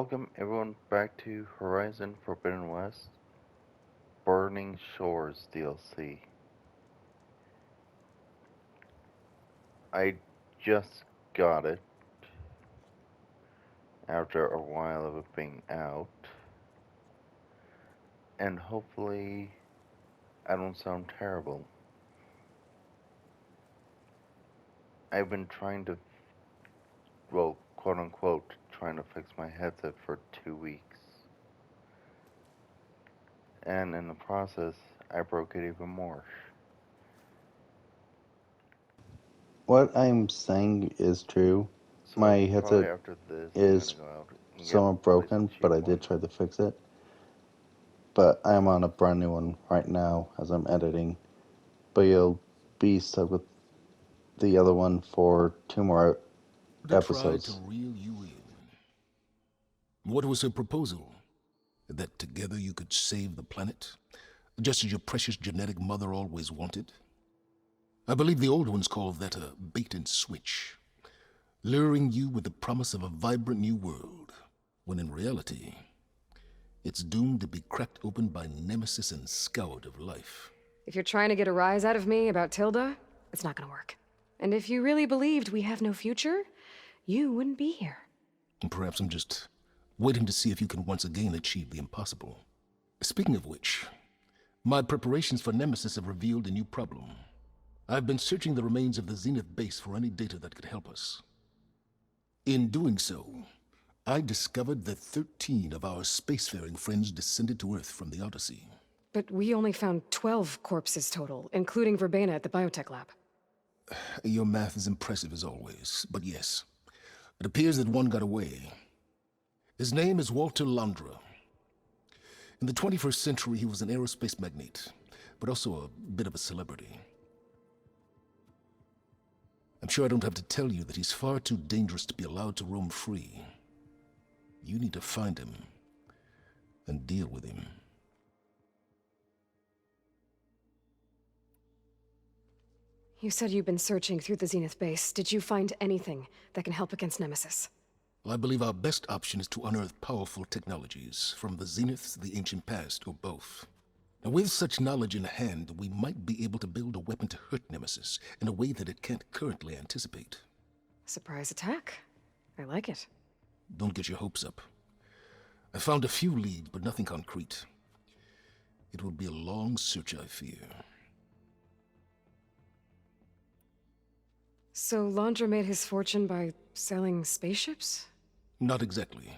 Welcome everyone back to Horizon Forbidden West Burning Shores DLC. I just got it after a while of it being out, and hopefully I don't sound terrible. I've been trying to, well, quote unquote, trying to fix my headset for 2 weeks, and in the process, I broke it even more. What I'm saying is true. My So, probably headset after this, I'm gonna is go out and get somewhat at least a broken, but cheap I one. did try to fix it. But I am on a brand new one right now as I'm editing. But you'll be stuck with the other one for two more To try to episodes. reel you in. What was her proposal? That together you could save the planet? Just as your precious genetic mother always wanted? I believe the old ones called that a bait and switch, luring you with the promise of a vibrant new world, when in reality, it's doomed to be cracked open by nemesis and scoured of life. If you're trying to get a rise out of me about Tilda, it's not gonna work. And if you really believed we have no future, you wouldn't be here. And perhaps I'm just waiting to see if you can once again achieve the impossible. Speaking of which, my preparations for Nemesis have revealed a new problem. I've been searching the remains of the Zenith base for any data that could help us. In doing so, I discovered that 13 of our spacefaring friends descended to Earth from the Odyssey. But we only found 12 corpses total, including Verbena at the biotech lab. Your math is impressive as always, but yes, it appears that one got away. His name is Walter Landra. In the 21st century, he was an aerospace magnate, but also a bit of a celebrity. I'm sure I don't have to tell you that he's far too dangerous to be allowed to roam free. You need to find him and deal with him. You said you've been searching through the Zenith base. Did you find anything that can help against Nemesis? Well, I believe our best option is to unearth powerful technologies from the Zenith, the ancient past, or both. Now, with such knowledge in hand, we might be able to build a weapon to hurt Nemesis in a way that it can't currently anticipate. Surprise attack. I like it. Don't get your hopes up. I found a few leads, but nothing concrete. It will be a long search, I fear. So Landra made his fortune by selling spaceships? Not exactly.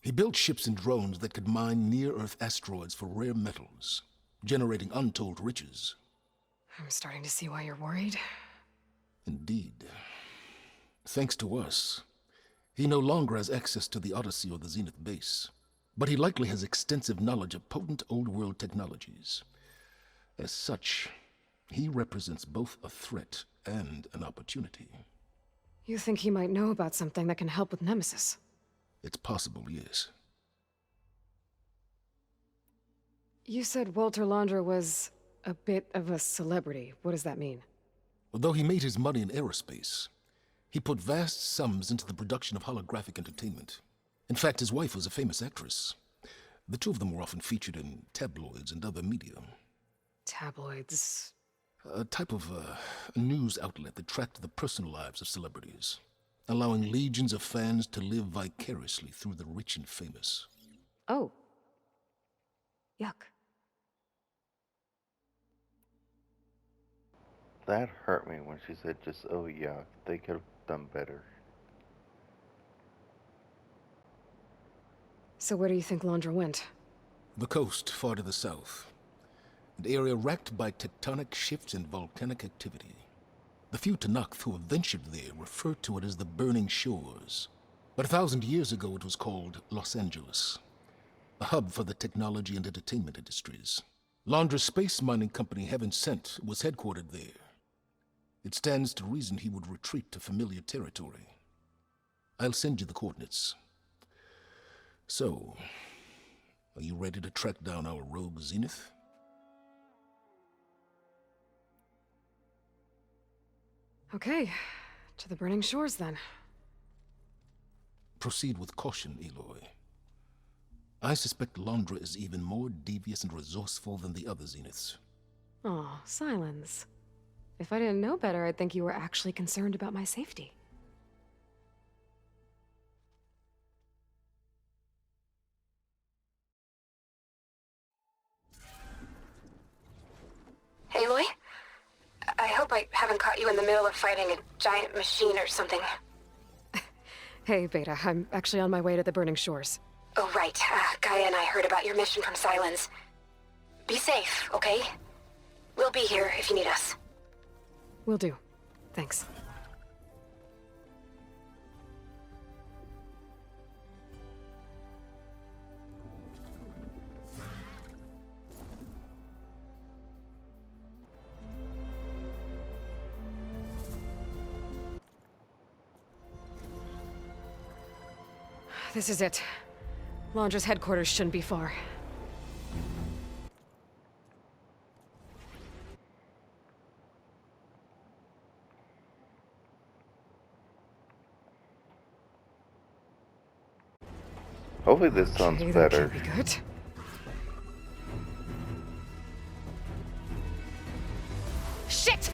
He built ships and drones that could mine near-Earth asteroids for rare metals, generating untold riches. I'm starting to see why you're worried. Indeed. Thanks to us, he no longer has access to the Odyssey or the Zenith base, but he likely has extensive knowledge of potent old-world technologies. As such, he represents both a threat and an opportunity. You think he might know about something that can help with Nemesis? It's possible, yes. You said Walter Landra was a bit of a celebrity. What does that mean? Although he made his money in aerospace, he put vast sums into the production of holographic entertainment. In fact, his wife was a famous actress. The two of them were often featured in tabloids and other media. Tabloids. A type of news outlet that tracked the personal lives of celebrities, allowing legions of fans to live vicariously through the rich and famous. Oh. Yuck. That hurt me when she said just, oh yeah, they could have done better. So where do you think Landra went? The coast, far to the south. An area racked by tectonic shifts and volcanic activity. The few Tenakth who have ventured there refer to it as the Burning Shores. But 1,000 years ago it was called Los Angeles, a hub for the technology and entertainment industries. Landra's space mining company, Heaven Sent, was headquartered there. It stands to reason he would retreat to familiar territory. I'll send you the coordinates. So, are you ready to track down our rogue Zenith? Okay. To the Burning Shores, then. Proceed with caution, Aloy. I suspect Londra is even more devious and resourceful than the other Zeniths. Oh, Silence. If I didn't know better, I'd think you were actually concerned about my safety. Aloy? I hope I haven't caught you in the middle of fighting a giant machine or something. Hey, Beta, I'm actually on my way to the Burning Shores. Oh, right. Gaia and I heard about your mission from Silence. Be safe, okay? We'll be here if you need us. Will do. Thanks. This is it. Londra's headquarters shouldn't be far. Hopefully this sounds Okay, that better. can't be good. Shit!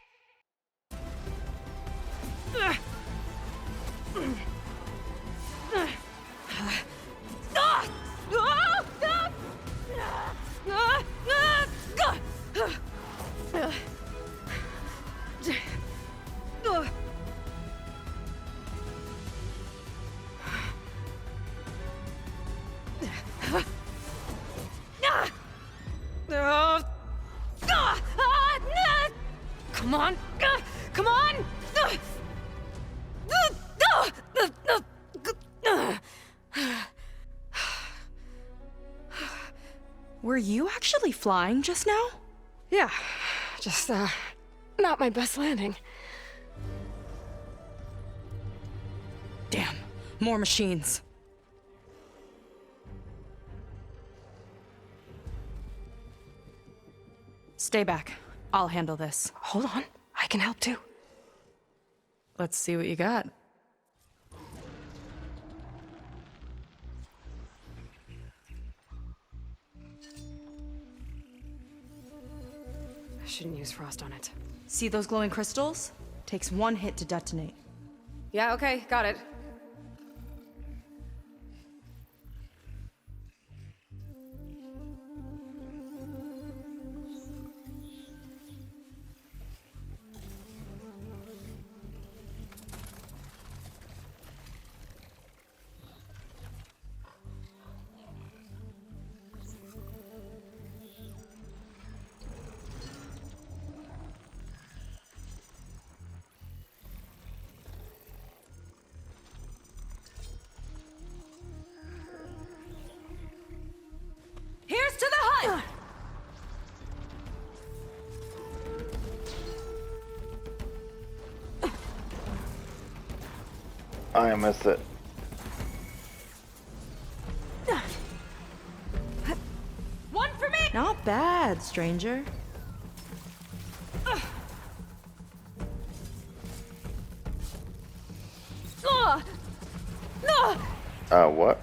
Come on! Come on! Were you actually flying just now? Yeah, just, not my best landing. Damn, more machines. Stay back. I'll handle this. Hold on, I can help too. Let's see what you got. I shouldn't use frost on it. See those glowing crystals? Takes one hit to detonate. Yeah, okay, got it. Here's to the hut! I miss it. One for me! Not bad, stranger. What?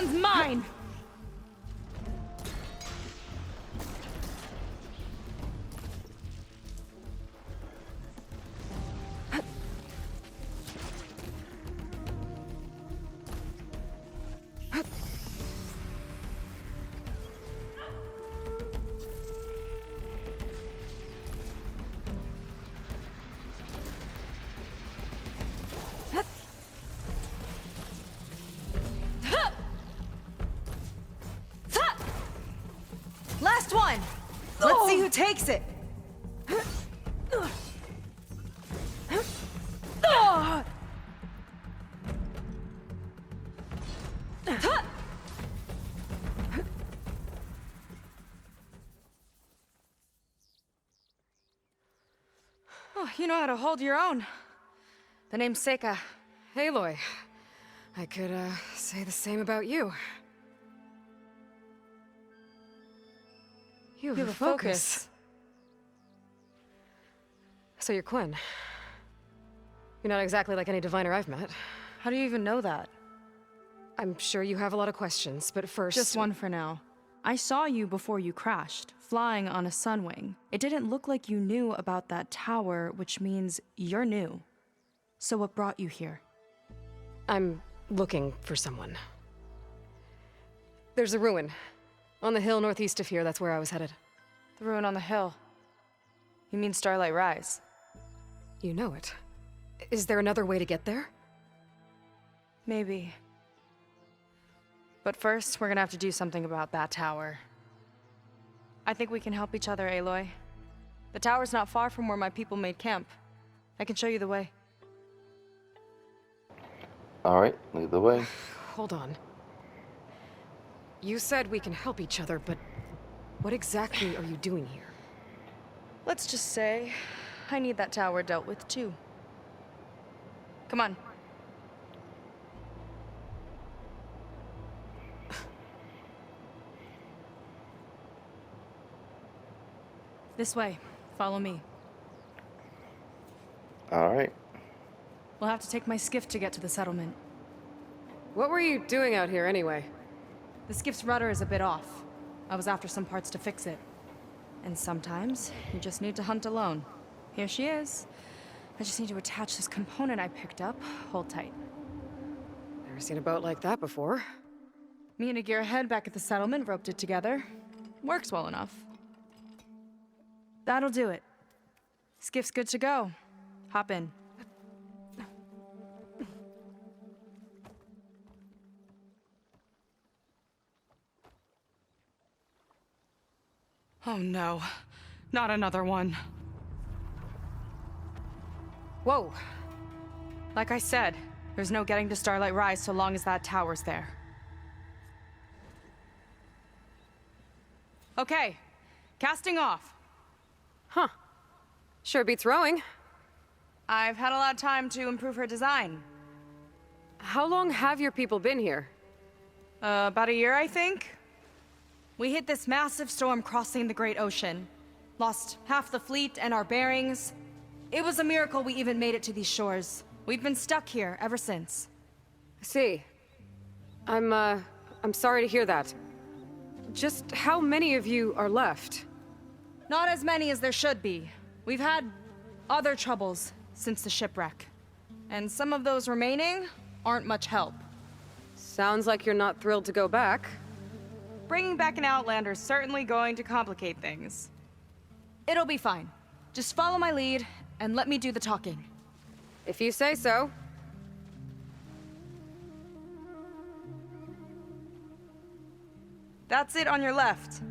one's mine! Last one! Let's see who takes it! Oh, you know how to hold your own. The name's Seika. Aloy. I could, say the same about you. You have a focus. So you're Quinn. You're not exactly like any diviner I've met. How do you even know that? I'm sure you have a lot of questions, but first... Just one for now. I saw you before you crashed, flying on a sunwing. It didn't look like you knew about that tower, which means you're new. So what brought you here? I'm looking for someone. There's a ruin. On the hill northeast of here, that's where I was headed. The ruin on the hill. You mean Starlight Rise? You know it. Is there another way to get there? Maybe. But first, we're gonna have to do something about that tower. I think we can help each other, Aloy. The tower's not far from where my people made camp. I can show you the way. Alright, lead the way. Hold on. You said we can help each other, but what exactly are you doing here? Let's just say, I need that tower dealt with too. Come on. This way. Follow me. Alright. We'll have to take my skiff to get to the settlement. What were you doing out here anyway? The skiff's rudder is a bit off. I was after some parts to fix it. And sometimes, you just need to hunt alone. Here she is. I just need to attach this component I picked up. Hold tight. Never seen a boat like that before. Me and a gearhead back at the settlement roped it together. Works well enough. That'll do it. Skiff's good to go. Hop in. Oh no, not another one. Whoa. Like I said, there's no getting to Starlight Rise so long as that tower's there. Okay, casting off. Huh. Sure beats rowing. I've had a lot of time to improve her design. How long have your people been here? About a year, I think. We hit this massive storm crossing the Great Ocean. Lost half the fleet and our bearings. It was a miracle we even made it to these shores. We've been stuck here ever since. I see. I'm sorry to hear that. Just how many of you are left? Not as many as there should be. We've had other troubles since the shipwreck. And some of those remaining aren't much help. Sounds like you're not thrilled to go back. Bringing back an Outlander is certainly going to complicate things. It'll be fine. Just follow my lead and let me do the talking. If you say so. That's it on your left.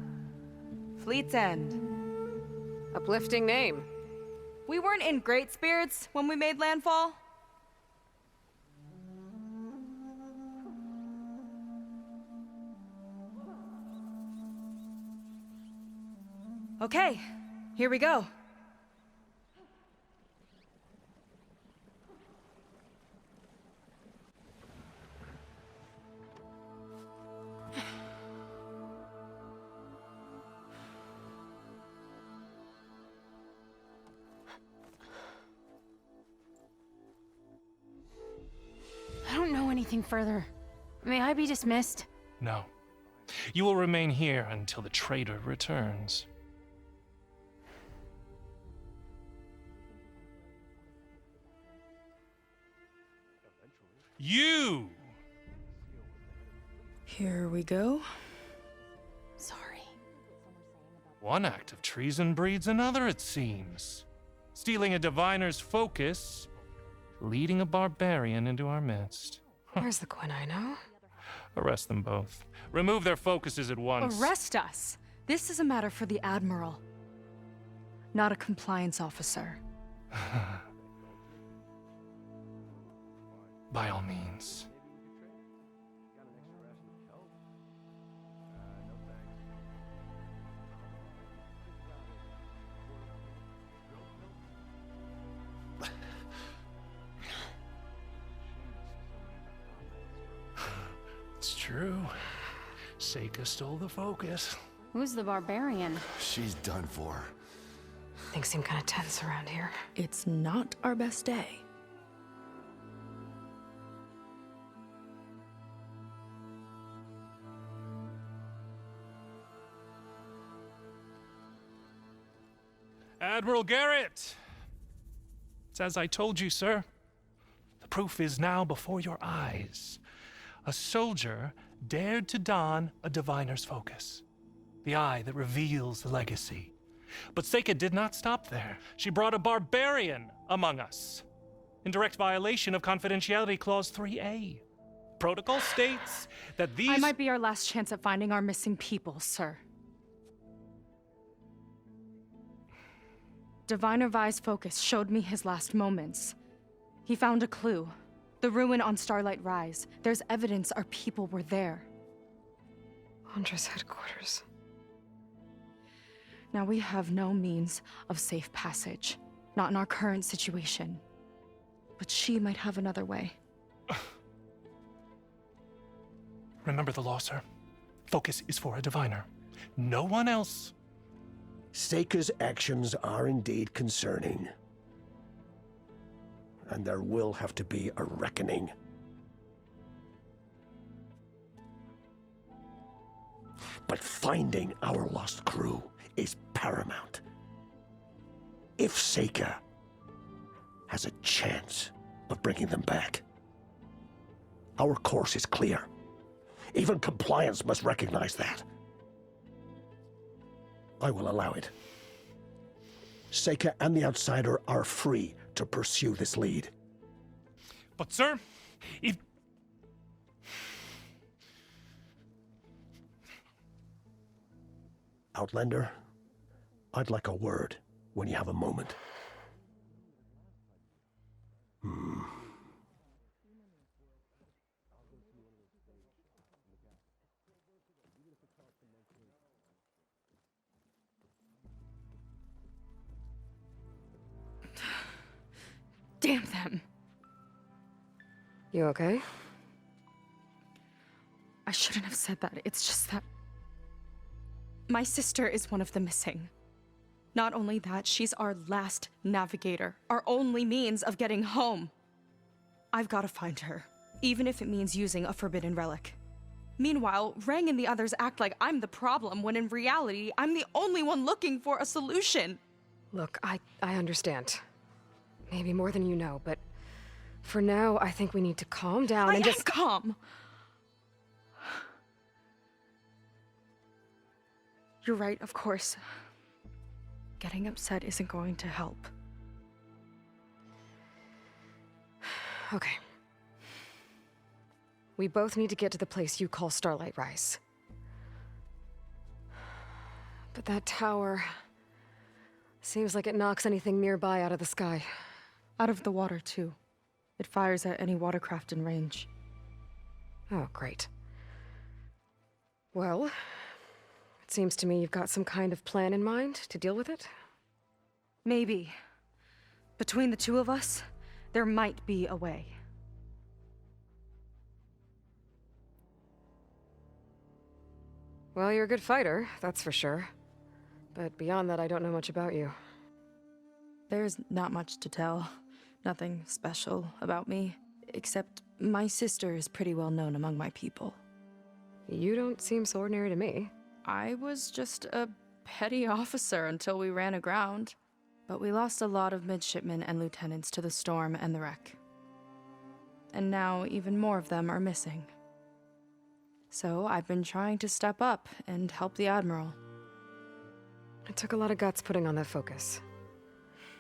Fleet's End. Uplifting name. We weren't in great spirits when we made landfall. Okay, here we go. I don't know anything further. May I be dismissed? No. You will remain here until the traitor returns. You! Here we go. Sorry. One act of treason breeds another, it seems. Stealing a diviner's focus, leading a barbarian into our midst. Where's the Quinino? Arrest them both. Remove their focuses at once. Arrest us! This is a matter for the Admiral, not a compliance officer. By all means. It's true. Seika stole the focus. Who's the barbarian? She's done for. Things seem kind of tense around here. It's not our best day. Admiral Garrett! It's as I told you, sir. The proof is now before your eyes. A soldier dared to don a diviner's focus, the eye that reveals the legacy. But Seika did not stop there. She brought a barbarian among us, in direct violation of Confidentiality Clause 3A. Protocol states that these— I might be our last chance at finding our missing people, sir. Diviner Vi's focus showed me his last moments. He found a clue. The ruin on Starlight Rise. There's evidence our people were there. Huntress headquarters. Now we have no means of safe passage. Not in our current situation. But she might have another way. Remember the law, sir. Focus is for a diviner. No one else. Seika's actions are indeed concerning. And there will have to be a reckoning. But finding our lost crew is paramount. If Seika has a chance of bringing them back, our course is clear. Even compliance must recognize that. I will allow it. Seika and the Outsider are free to pursue this lead. But, sir, if... Outlander, I'd like a word when you have a moment. Damn them. You okay? I shouldn't have said that. It's just that my sister is one of the missing. Not only that, she's our last navigator, our only means of getting home. I've got to find her, even if it means using a forbidden relic. Meanwhile, Rang and the others act like I'm the problem, when in reality, I'm the only one looking for a solution. Look, I understand. Maybe more than you know, but for now, I think we need to calm down and just— calm. You're right, of course. Getting upset isn't going to help. Okay. We both need to get to the place you call Starlight Rise. But that tower seems like it knocks anything nearby out of the sky. Out of the water, too. It fires at any watercraft in range. Oh, great. Well, it seems to me you've got some kind of plan in mind to deal with it. Maybe. Between the two of us, there might be a way. Well, you're a good fighter, that's for sure. But beyond that, I don't know much about you. There's not much to tell. Nothing special about me, except my sister is pretty well known among my people. You don't seem so ordinary to me. I was just a petty officer until we ran aground. But we lost a lot of midshipmen and lieutenants to the storm and the wreck. And now even more of them are missing. So I've been trying to step up and help the Admiral. It took a lot of guts putting on that focus.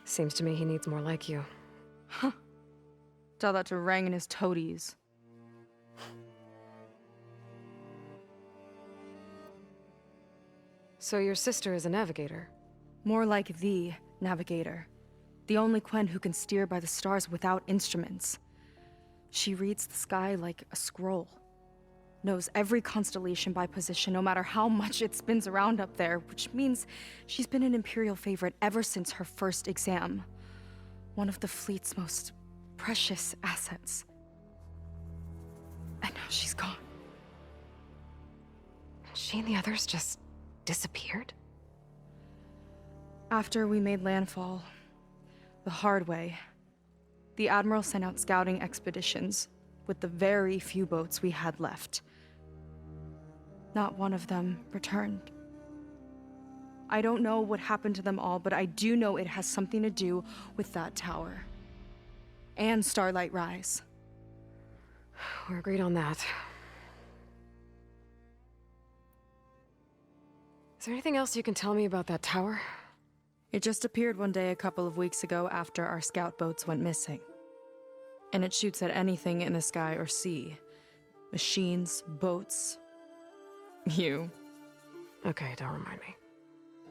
Seems to me he needs more like you. Huh. Tell that to Rang and his toadies. So your sister is a navigator? More like the navigator. The only Quen who can steer by the stars without instruments. She reads the sky like a scroll. Knows every constellation by position, no matter how much it spins around up there, which means she's been an Imperial favorite ever since her first exam. One of the fleet's most precious assets. And now she's gone. She and the others just disappeared? After we made landfall, the hard way, the Admiral sent out scouting expeditions with the very few boats we had left. Not one of them returned. I don't know what happened to them all, but I do know it has something to do with that tower. And Starlight Rise. We're agreed on that. Is there anything else you can tell me about that tower? It just appeared one day a couple of weeks ago after our scout boats went missing. And it shoots at anything in the sky or sea. Machines, boats. You. Okay, don't remind me.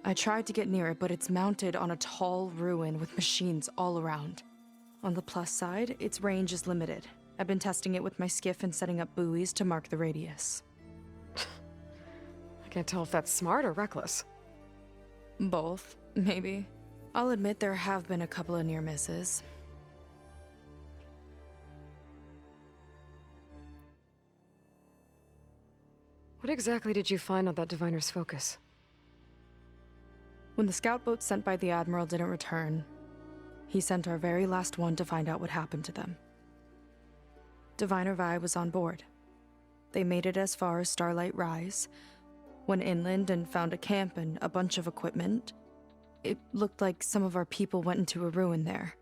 I tried to get near it, but it's mounted on a tall ruin with machines all around. On the plus side, its range is limited. I've been testing it with my skiff and setting up buoys to mark the radius. I can't tell if that's smart or reckless. Both, maybe. I'll admit there have been a couple of near misses. What exactly did you find on that Diviner's focus? When the scout boat sent by the Admiral didn't return, he sent our very last one to find out what happened to them. Diviner Vi was on board. They made it as far as Starlight Rise, went inland and found a camp and a bunch of equipment. It looked like some of our people went into a ruin there.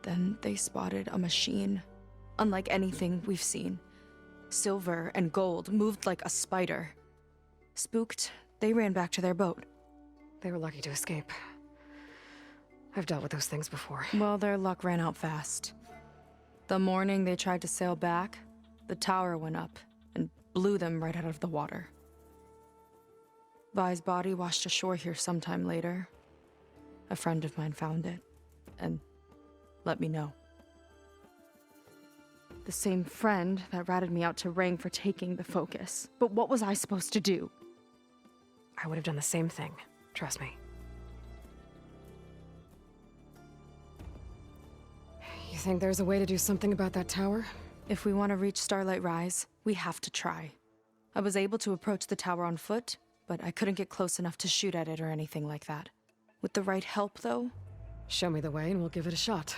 Then they spotted a machine, unlike anything we've seen. Silver and gold, moved like a spider. Spooked, they ran back to their boat. They were lucky to escape. I've dealt with those things before. Well, their luck ran out fast. The morning they tried to sail back, the tower went up and blew them right out of the water. Vi's body washed ashore here sometime later. A friend of mine found it and let me know. The same friend that ratted me out to Rang for taking the focus. But what was I supposed to do? I would have done the same thing. Trust me. You think there's a way to do something about that tower? If we want to reach Starlight Rise, we have to try. I was able to approach the tower on foot, but I couldn't get close enough to shoot at it or anything like that. With the right help, though? Show me the way and we'll give it a shot.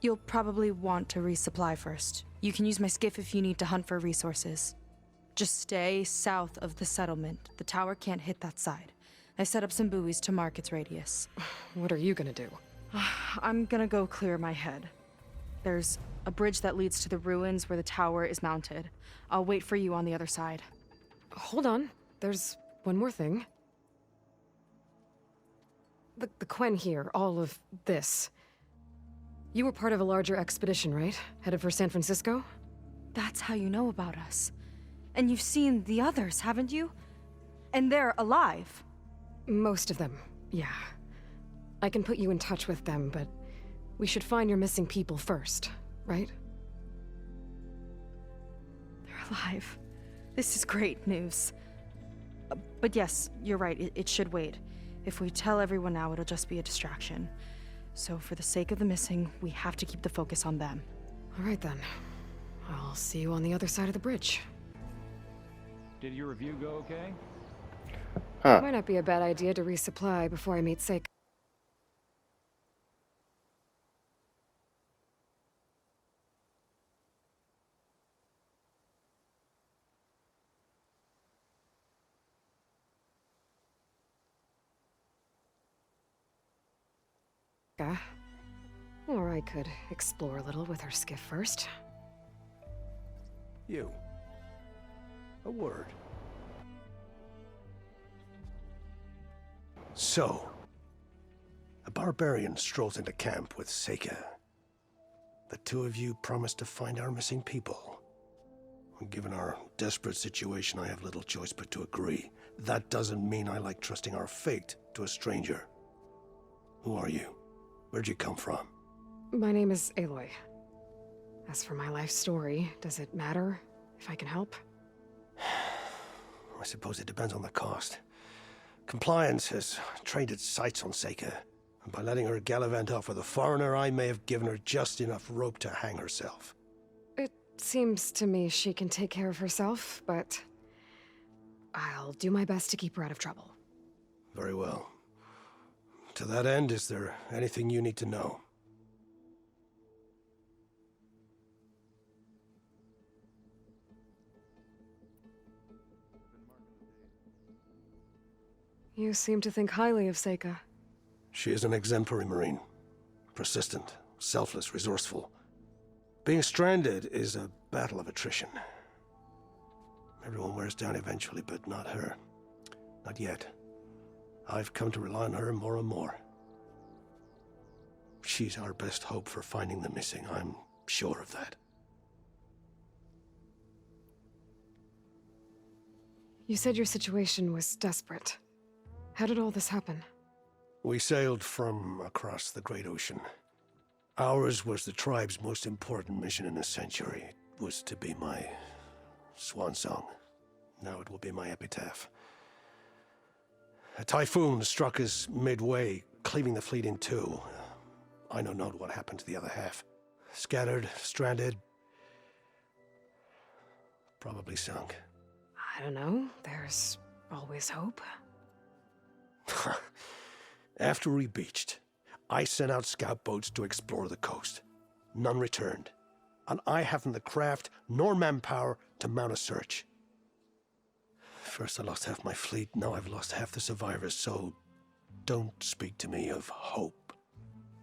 You'll probably want to resupply first. You can use my skiff if you need to hunt for resources. Just stay south of the settlement. The tower can't hit that side. I set up some buoys to mark its radius. What are you gonna do? I'm gonna go clear my head. There's a bridge that leads to the ruins where the tower is mounted. I'll wait for you on the other side. Hold on. There's one more thing. The Quen here, all of this. You were part of a larger expedition, right? Headed for San Francisco? That's how you know about us. And you've seen the others, haven't you? And they're alive. Most of them, yeah. I can put you in touch with them, but we should find your missing people first, right? They're alive. This is great news. But yes, you're right, it should wait. If we tell everyone now, it'll just be a distraction. So for the sake of the missing, we have to keep the focus on them. All right then. I'll see you on the other side of the bridge. Did your review go okay? Huh. Might not be a bad idea to resupply before I meet Seika. Or I could explore a little with her skiff first. You. A word. So, a barbarian strolls into camp with Seika. The two of you promised to find our missing people. Given our desperate situation, I have little choice but to agree. That doesn't mean I like trusting our fate to a stranger. Who are you? Where'd you come from? My name is Aloy. As for my life story, does it matter if I can help? I suppose it depends on the cost. Compliance has trained its sights on Seika, and by letting her gallivant off with a foreigner, I may have given her just enough rope to hang herself. It seems to me she can take care of herself, but I'll do my best to keep her out of trouble. Very well. To that end, is there anything you need to know? You seem to think highly of Seika. She is an exemplary Marine. Persistent, selfless, resourceful. Being stranded is a battle of attrition. Everyone wears down eventually, but not her. Not yet. I've come to rely on her more and more. She's our best hope for finding the missing, I'm sure of that. You said your situation was desperate. How did all this happen? We sailed from across the Great Ocean. Ours was the tribe's most important mission in a century. It was to be my swan song. Now it will be my epitaph. A typhoon struck us midway, cleaving the fleet in two. I know not what happened to the other half. Scattered, stranded, probably sunk. I don't know. There's always hope. After we beached, I sent out scout boats to explore the coast. None returned. And I haven't the craft nor manpower to mount a search. First I lost half my fleet, now I've lost half the survivors, so don't speak to me of hope.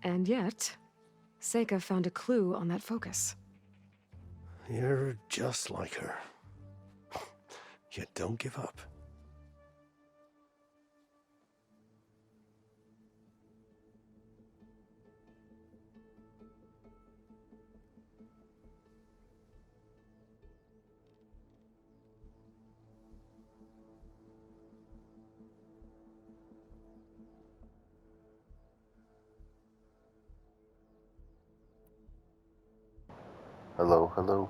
And yet, Seika found a clue on that focus. You're just like her. Yet don't give up. Hello, hello.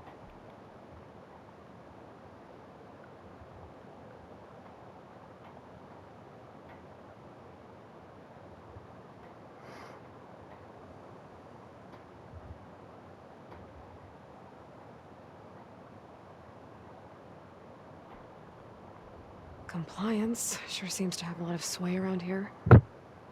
Compliance sure seems to have a lot of sway around here.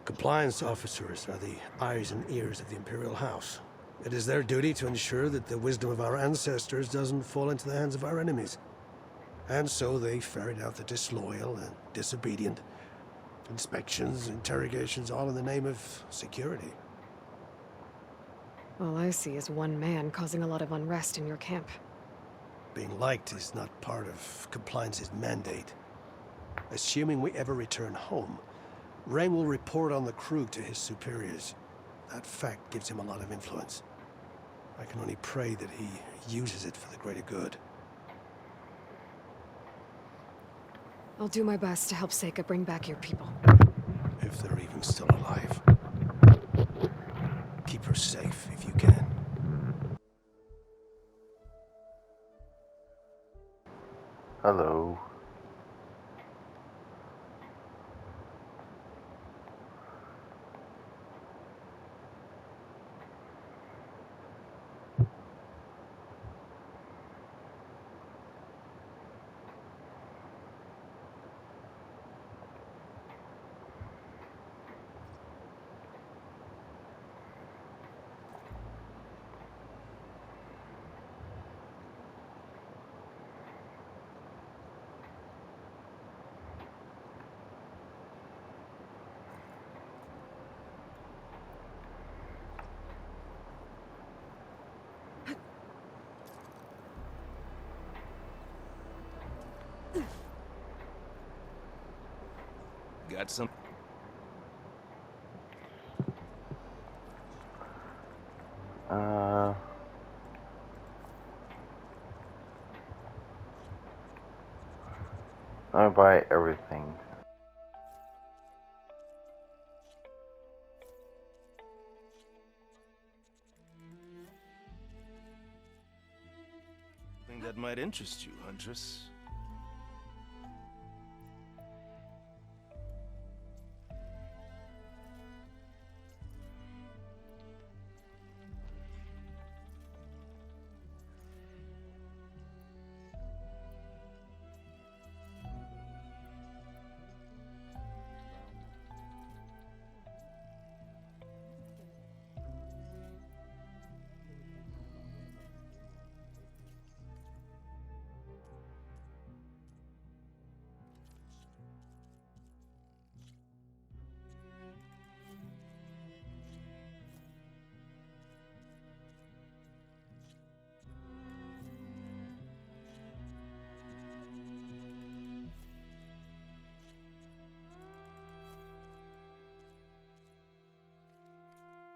Compliance officers are the eyes and ears of the Imperial House. It is their duty to ensure that the wisdom of our ancestors doesn't fall into the hands of our enemies. And so they ferret out the disloyal and disobedient. Inspections, interrogations, all in the name of security. All I see is one man causing a lot of unrest in your camp. Being liked is not part of Compliance's mandate. Assuming we ever return home, Rain will report on the crew to his superiors. That fact gives him a lot of influence. I can only pray that he uses it for the greater good. I'll do my best to help Seika bring back your people. If they're even still alive. Keep her safe if you can. Hello. Got some. I buy everything. Something that might interest you, Huntress.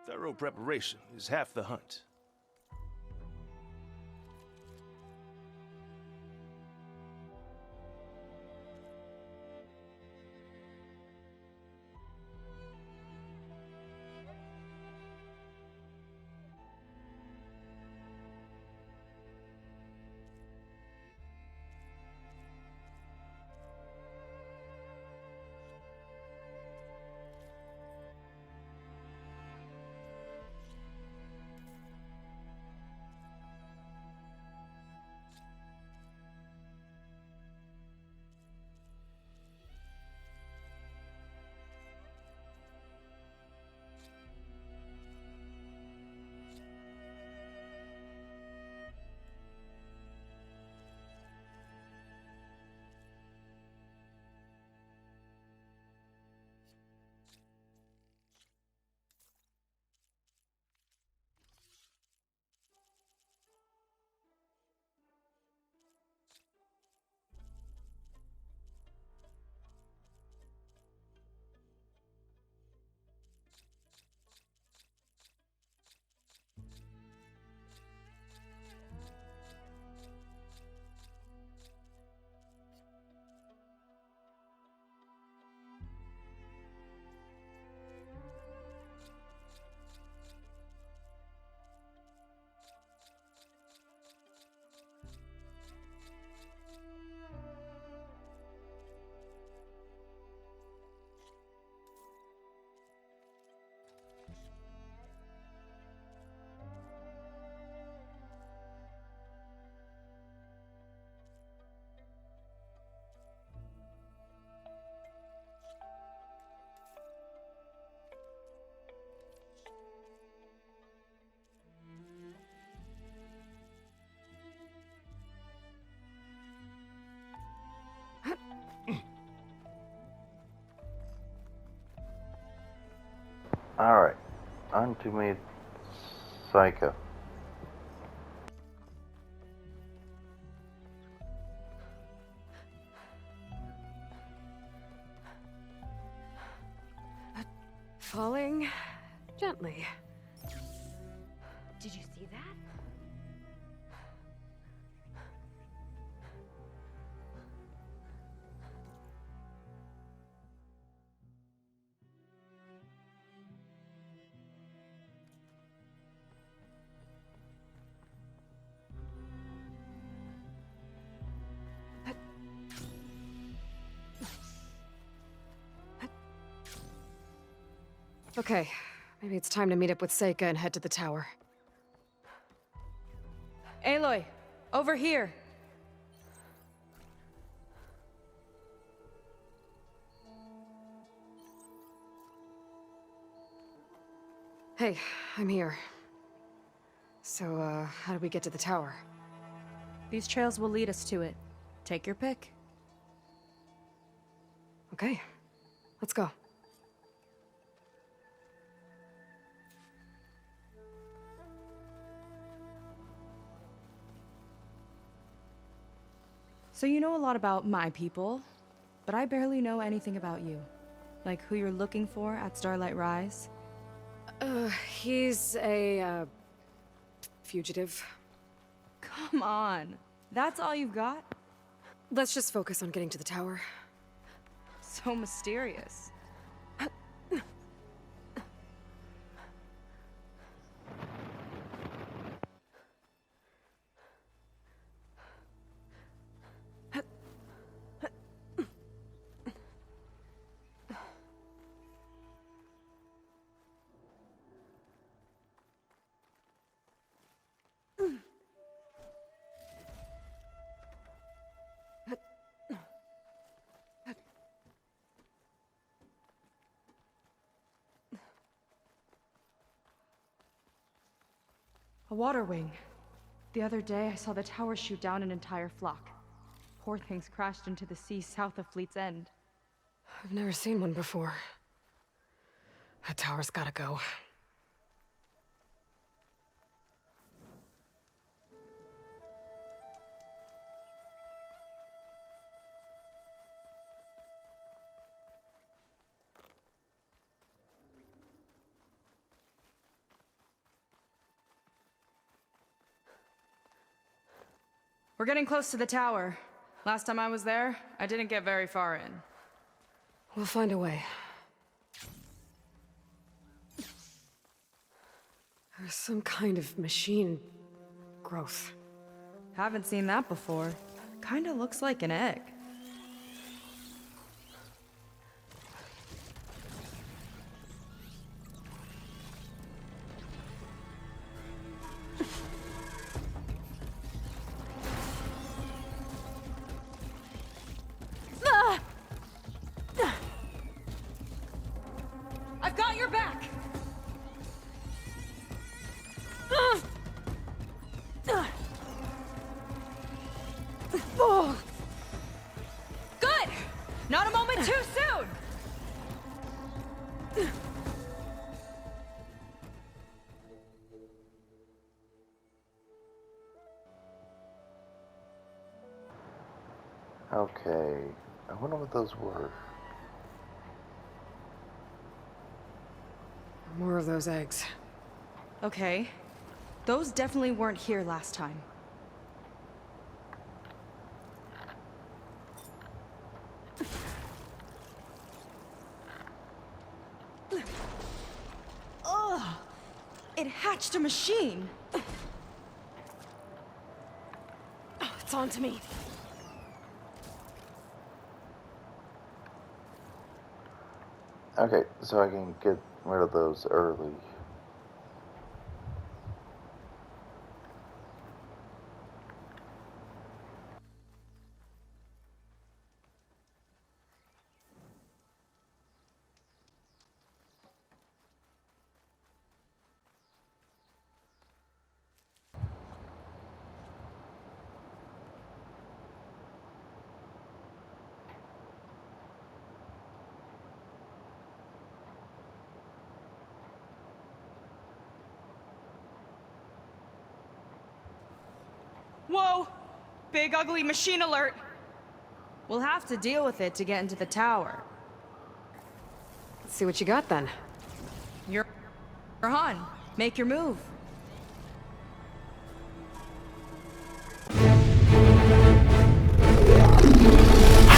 Thorough preparation is half the hunt. Alright, on to me, Psycho. Falling gently. Did you see that? Okay, maybe it's time to meet up with Seika and head to the tower. Aloy, over here. Hey, I'm here. So, how do we get to the tower? These trails will lead us to it. Take your pick. Okay, let's go. So you know a lot about my people, but I barely know anything about you. Like who you're looking for at Starlight Rise? He's a, fugitive. Come on. That's all you've got? Let's just focus on getting to the tower. So mysterious. A water wing. The other day, I saw the tower shoot down an entire flock. Poor things crashed into the sea south of Fleet's End. I've never seen one before. That tower's gotta go. We're getting close to the tower. Last time I was there, I didn't get very far in. We'll find a way. There's some kind of machine growth. Haven't seen that before. Kinda looks like an egg. I've got your back! Good! Not a moment too soon! Okay, I wonder what those were. More of those eggs. Okay. Those definitely weren't here last time. Ugh! It hatched a machine! Oh, it's on to me. Okay, so I can get rid of those early. Whoa! Big ugly machine alert! We'll have to deal with it to get into the tower. Let's see what you got then. You're on. Make your move.